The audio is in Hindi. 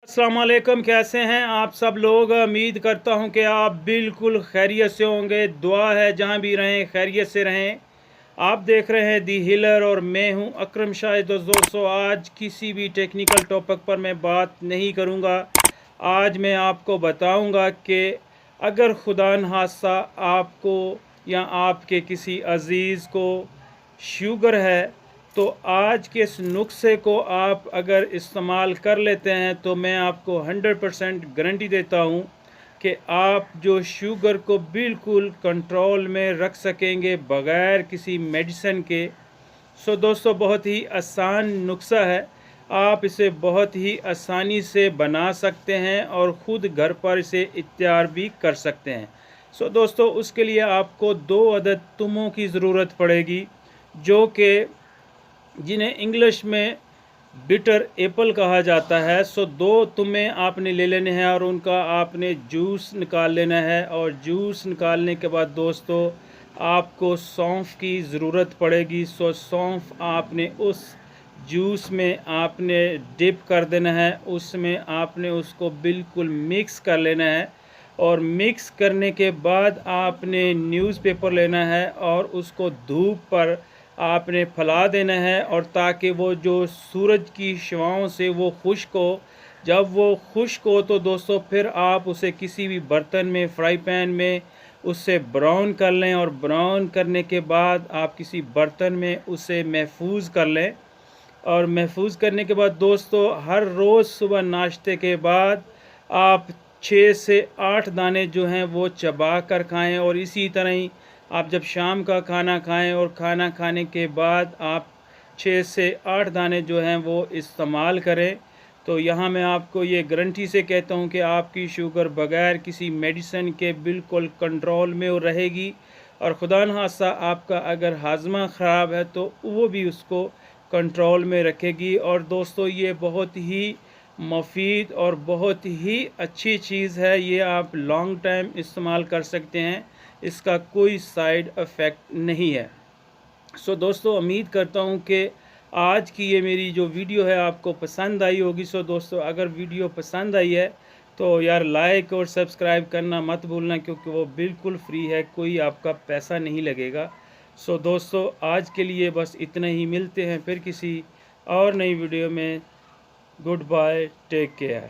अस्सलाम वालेकुम, कैसे हैं आप सब लोग। उम्मीद करता हूं कि आप बिल्कुल खैरियत से होंगे। दुआ है जहां भी रहें खैरियत से रहें। आप देख रहे हैं दी हिलर और मैं हूं अकरम शाह। दोस्तों आज किसी भी टेक्निकल टॉपिक पर मैं बात नहीं करूंगा। आज मैं आपको बताऊंगा कि अगर खुदा न हादसा आपको या आपके किसी अज़ीज़ को शुगर है तो आज के इस नुस्खे को आप अगर इस्तेमाल कर लेते हैं तो मैं आपको 100% गारंटी देता हूं कि आप जो शुगर को बिल्कुल कंट्रोल में रख सकेंगे बग़ैर किसी मेडिसिन के। दोस्तों बहुत ही आसान नुस्खा है, आप इसे बहुत ही आसानी से बना सकते हैं और ख़ुद घर पर इसे तैयार भी कर सकते हैं। दोस्तों उसके लिए आपको 2 अदद तुमों की ज़रूरत पड़ेगी, जो कि जिन्हें इंग्लिश में बिटर एप्पल कहा जाता है। 2 तुम्हें आपने ले लेने हैं और उनका आपने जूस निकाल लेना है। और जूस निकालने के बाद दोस्तों आपको सौंफ की ज़रूरत पड़ेगी। सौंफ आपने उस जूस में आपने डिप कर देना है, उसमें आपने उसको बिल्कुल मिक्स कर लेना है। और मिक्स करने के बाद आपने न्यूज़पेपर लेना है और उसको धूप पर आपने फैला देना है, और ताकि वो जो सूरज की शवाओं से वो खुश्क हो। जब वो खुश्क हो तो दोस्तों फिर आप उसे किसी भी बर्तन में, फ्राई पैन में उससे ब्राउन कर लें। और ब्राउन करने के बाद आप किसी बर्तन में उसे महफूज कर लें। और महफूज करने के बाद दोस्तों हर रोज़ सुबह नाश्ते के बाद आप 6 से 8 दाने जो हैं वो चबा कर खाएँ। और इसी तरह ही आप जब शाम का खाना खाएं और खाना खाने के बाद आप 6 से 8 दाने जो हैं वो इस्तेमाल करें। तो यहाँ मैं आपको ये गारंटी से कहता हूँ कि आपकी शुगर बग़ैर किसी मेडिसिन के बिल्कुल कंट्रोल में रहेगी। और खुदा न खास्ता आपका अगर हाजमा ख़राब है तो वो भी उसको कंट्रोल में रखेगी। और दोस्तों ये बहुत ही मुफीद और बहुत ही अच्छी चीज़ है, ये आप लॉन्ग टाइम इस्तेमाल कर सकते हैं, इसका कोई साइड इफ़ेक्ट नहीं है। दोस्तों उम्मीद करता हूँ कि आज की ये मेरी जो वीडियो है आपको पसंद आई होगी। दोस्तों अगर वीडियो पसंद आई है तो यार लाइक और सब्सक्राइब करना मत भूलना, क्योंकि वो बिल्कुल फ्री है, कोई आपका पैसा नहीं लगेगा। दोस्तों आज के लिए बस इतना ही, मिलते हैं फिर किसी और नई वीडियो में। Goodbye, take care.